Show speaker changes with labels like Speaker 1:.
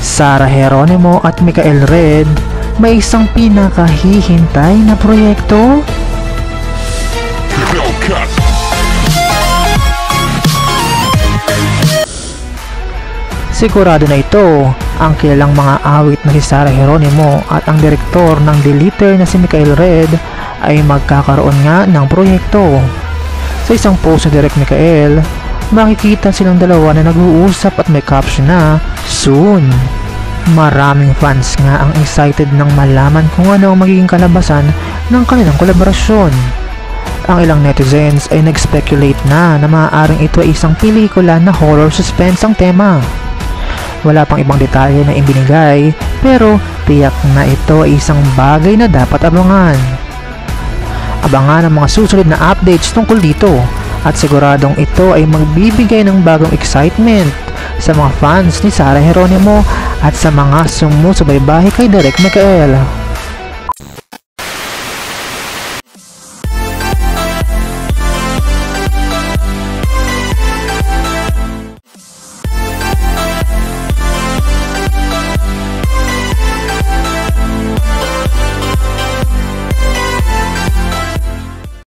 Speaker 1: Sara Geronimo at Michael Red, may isang pinakahihintay na proyekto? Sigurado na ito ang kilalang mga awit na si Sara Geronimo at ang direktor ng Deleter na si Michael Red ay magkakaroon nga ng proyekto. Sa isang post ni Direk Michael, makikita silang dalawa na nag-uusap at may caption na soon. Maraming fans nga ang excited nang malaman kung ano ang magiging kalabasan ng kanilang kolaborasyon. Ang ilang netizens ay nag-speculate na maaaring ito ay isang pelikula na horror suspense ang tema. Wala pang ibang detalye na ibinigay, pero tiyak na ito ay isang bagay na dapat abangan. Abangan ang mga susunod na updates tungkol dito at siguradong ito ay magbibigay ng bagong excitement sa mga fans ni Sara Geronimo at sa mga sumusubaybay kay Direk Michael.